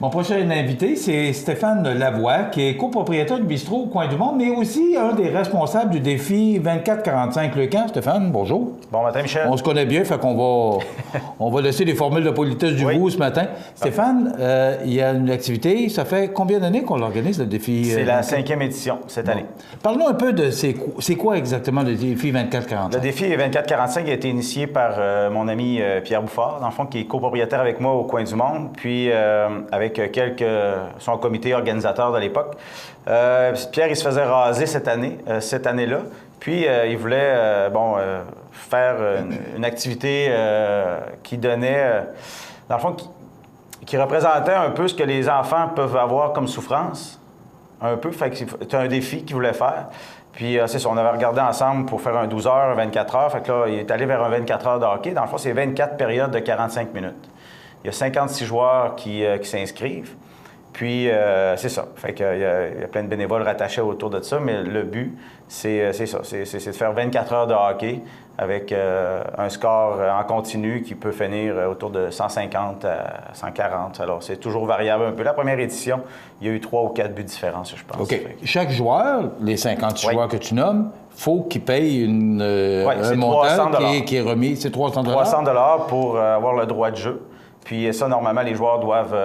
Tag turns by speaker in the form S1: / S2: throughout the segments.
S1: Mon prochain invité, c'est Stéphane Lavoie, qui est copropriétaire du bistrot au Coin du Monde, mais aussi un des responsables du défi 24-45 Le Camp. Stéphane, bonjour.
S2: Bon matin, Michel.
S1: On se connaît bien, fait qu'on va laisser les formules de politesse du bout ce matin. Stéphane, il y a une activité, ça fait combien d'années qu'on l'organise, le défi?
S2: C'est la 5e édition cette année.
S1: Parlons un peu de c'est quoi exactement le défi 24-45?
S2: Le défi 24-45 a été initié par mon ami Pierre Bouffard, dans le fond, qui est copropriétaire avec moi au Coin du Monde, puis avec son comité organisateur de l'époque. Pierre, il se faisait raser cette année-là, puis il voulait faire une activité qui donnait, dans le fond, qui représentait un peu ce que les enfants peuvent avoir comme souffrance, un peu, fait que c'était un défi qu'il voulait faire. Puis, c'est ça, on avait regardé ensemble pour faire un 12 heures, un 24 heures. Fait que là, il est allé vers un 24 heures de hockey. Dans le fond, c'est 24 périodes de 45 minutes. Il y a 56 joueurs qui s'inscrivent. Puis, c'est ça. Fait qu'il y a plein de bénévoles rattachés autour de ça. Mais le but, c'est ça. C'est de faire 24 heures de hockey avec un score en continu qui peut finir autour de 150 à 140. Alors, c'est toujours variable un peu. La première édition, il y a eu 3 ou 4 buts différents, je pense.
S1: OK. Chaque joueur, les 50 joueurs que tu nommes, faut qu'il paye un montant qui est remis. C'est 300 $.
S2: 300 $ pour avoir le droit de jeu. Puis ça, normalement, les joueurs doivent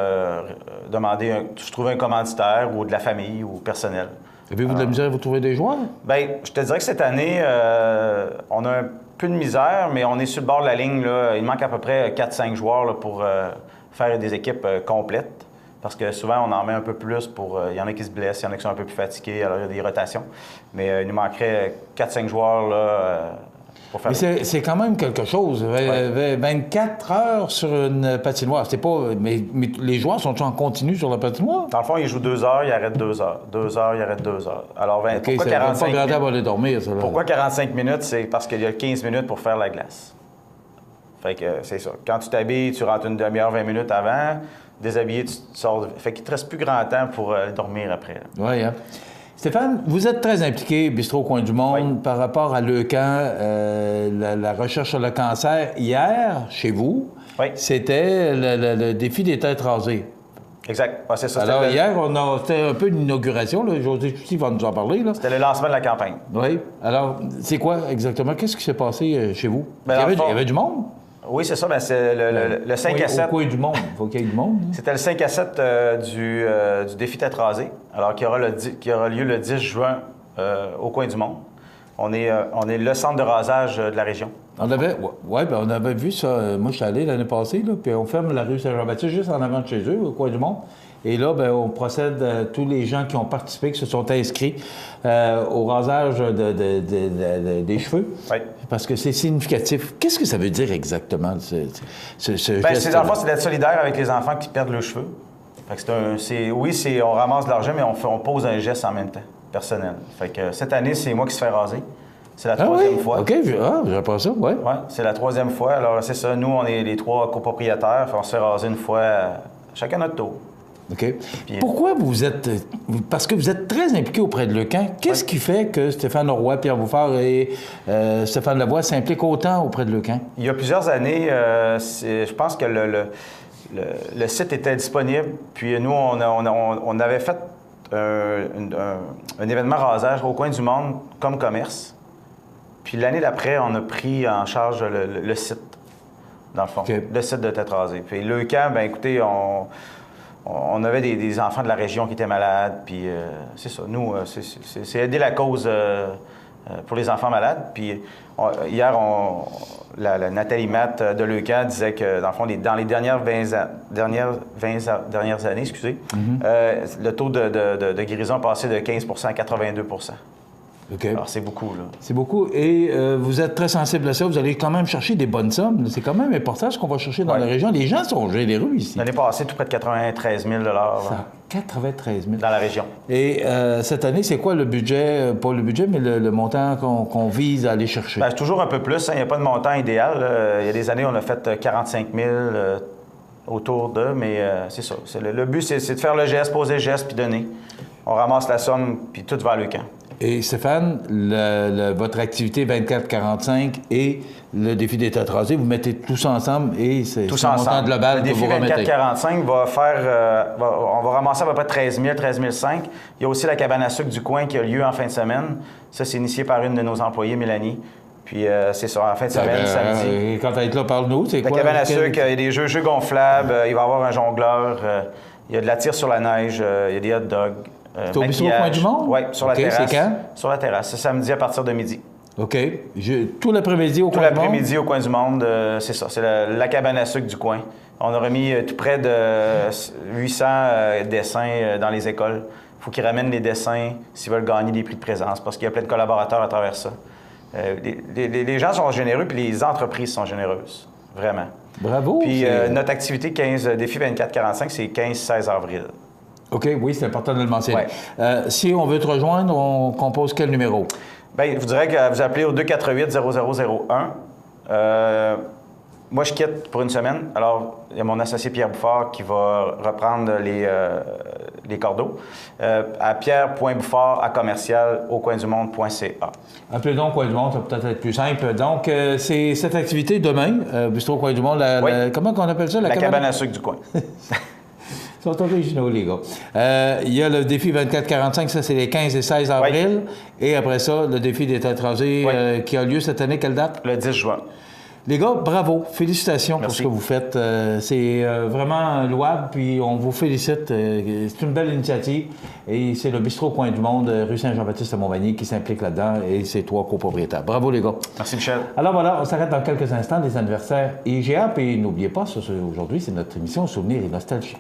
S2: demander, je trouve, un commanditaire ou de la famille ou personnel.
S1: Avez-vous de la misère à vous trouver des joueurs?
S2: Bien, je te dirais que cette année, on a un peu de misère, mais on est sur le bord de la ligne. Là. Il manque à peu près 4-5 joueurs là, pour faire des équipes complètes. Parce que souvent, on en met un peu plus pour... Il y en a qui se blessent, il y en a qui sont un peu plus fatigués, alors il y a des rotations. Mais il nous manquerait 4-5 joueurs là, pour faire...
S1: Mais c'est quand même quelque chose. 24 heures sur une patinoire. C'est pas... Mais les joueurs sont en continu sur la patinoire?
S2: Dans le fond, ils jouent 2 heures, ils arrêtent 2 heures. 2 heures, ils arrêtent 2 heures. Alors, pourquoi 45 minutes?
S1: Pas aller dormir, ça, là.
S2: Pourquoi 45 minutes? C'est parce qu'il y a 15 minutes pour faire la glace. Fait que c'est ça. Quand tu t'habilles, tu rentres une demi-heure, 20 minutes avant. Déshabillé, tu sors. Fait qu'il te reste plus grand temps pour dormir après.
S1: Oui, hein? Stéphane, vous êtes très impliqué, Bistrot Coin du Monde, par rapport à Leucan, la recherche sur le cancer. Hier, chez vous, c'était le défi des têtes rasées.
S2: Exact. Ouais, c'est ça.
S1: Alors, hier, c'était un peu une inauguration. José Couty va nous en parler.
S2: C'était le lancement de la campagne.
S1: Oui. Alors, c'est quoi exactement? Qu'est-ce qui s'est passé chez vous? Il y avait du monde?
S2: Oui, c'est ça. C'est le 5 à 7.
S1: Au Coin du Monde. Il faut qu'il y ait du monde.
S2: C'était le 5 à 7 du défi tête rasée, alors qui aura lieu le 10 juin au Coin du Monde. On est le centre de rasage de la région.
S1: On avait vu ça. Moi, je suis allé l'année passée, là, puis on ferme la rue Saint-Jean-Baptiste juste en avant de chez eux, au Coin du Monde. Et là, on procède, tous les gens qui ont participé, qui se sont inscrits au rasage des cheveux. Oui. Parce que c'est significatif. Qu'est-ce que ça veut dire exactement, ce geste?
S2: Dans le fond, c'est d'être solidaire avec les enfants qui perdent leurs cheveux. Fait que on ramasse de l'argent, mais on pose un geste en même temps, personnel. Fait que cette année, c'est moi qui se fais raser. C'est la troisième fois.
S1: OK, j'apprends ça, oui.
S2: Oui, c'est la troisième fois. Alors, c'est ça. Nous, on est les 3 copropriétaires. On se fait raser une fois, chacun notre tour.
S1: OK. Puis, pourquoi vous êtes... Parce que vous êtes très impliqué auprès de Leucan. Qu'est-ce qui fait que Stéphane Roy, Pierre Bouffard et Stéphane Lavoie s'impliquent autant auprès de Leucan? Il
S2: y a plusieurs années, je pense que le site était disponible. Puis nous, on avait fait un événement rasage au Coin du Monde comme commerce. Puis l'année d'après, on a pris en charge le site, dans le fond, le site de tête rasée. Puis Leucan, bien écoutez, on avait des enfants de la région qui étaient malades, puis c'est ça. Nous, c'est aider la cause pour les enfants malades. Puis hier, la Nathalie Matt de Leucan disait que, dans le fond, dans les dernières 20 années, le taux de guérison est passé de 15 à 82 %.
S1: Okay.
S2: Alors, c'est beaucoup, là.
S1: C'est beaucoup. Et vous êtes très sensible à ça. Vous allez quand même chercher des bonnes sommes. C'est quand même important ce qu'on va chercher dans la région. Les gens sont généreux ici.
S2: L'année passée, tout près de 93 000
S1: Ça, 93 000
S2: dans la région.
S1: Et cette année, c'est quoi le budget, pas le budget, mais le montant qu'on vise à aller chercher?
S2: Bien, c'est toujours un peu plus. Il n'y a pas de montant idéal. Il y a des années, on a fait 45 000 autour d'eux, mais c'est ça. Le but, c'est de faire le geste, poser le geste, puis donner. On ramasse la somme, puis tout va à Leucan.
S1: Et Stéphane, votre activité 24-45 et le défi des têtes rasées, vous mettez tout ça ensemble et c'est un montant global que vous remettez.
S2: Le défi 24-45 va faire... on va ramasser à peu près 13 000, 13 500. Il y a aussi la cabane à sucre du coin qui a lieu en fin de semaine. Ça, c'est initié par une de nos employées, Mélanie. Puis c'est ça, en fin de semaine, samedi.
S1: Quand tu es là, parle-nous, c'est quoi?
S2: La cabane à sucre, il y a des jeux gonflables, il va y avoir un jongleur, il y a de la tire sur la neige, il y a des hot dogs.
S1: C'est au bistrot Coin du Monde?
S2: Oui, sur la terrasse.
S1: C'est quand?
S2: Sur la terrasse. C'est samedi à partir de midi.
S1: OK. Tout l'après-midi au Coin du Monde? Tout
S2: l'après-midi au Coin du Monde, c'est ça. C'est la cabane à sucre du coin. On a remis tout près de 800 dessins dans les écoles. Il faut qu'ils ramènent les dessins s'ils veulent gagner des prix de présence parce qu'il y a plein de collaborateurs à travers ça. Les gens sont généreux puis les entreprises sont généreuses. Vraiment.
S1: Bravo!
S2: Puis notre activité 15 défi 24-45, c'est 15-16 avril.
S1: OK, oui, c'est important de le mentionner.
S2: Ouais.
S1: Si on veut te rejoindre, on compose quel numéro?
S2: Bien, je vous dirais que vous appelez au 248-0001. Moi, je quitte pour une semaine. Alors, il y a mon associé Pierre Bouffard qui va reprendre les cordeaux à pierre.bouffard@commercial-aucoindumonde.ca.
S1: Appelez donc Coin du Monde, ça va peut-être être plus simple. Donc, c'est cette activité demain, bistrot Coin du Monde. Comment on appelle ça?
S2: La cabane à sucre du coin.
S1: Ils sont originaux, les gars. Il y a le défi 24-45, ça, c'est les 15 et 16 avril. Oui. Et après ça, le défi des têtes rasées qui a lieu cette année, quelle date?
S2: Le 10 juin.
S1: Les gars, bravo. Félicitations
S2: Merci.
S1: pour ce que vous faites. C'est vraiment louable, puis on vous félicite. C'est une belle initiative. Et c'est le bistrot Coin du Monde, rue Saint-Jean-Baptiste à Montmagny, qui s'implique là-dedans. Et c'est toi, copropriétaire. Bravo, les gars.
S2: Merci, Michel.
S1: Alors voilà, on s'arrête dans quelques instants des anniversaires IGA. Et n'oubliez pas, aujourd'hui, c'est notre émission Souvenirs et Nostalgie.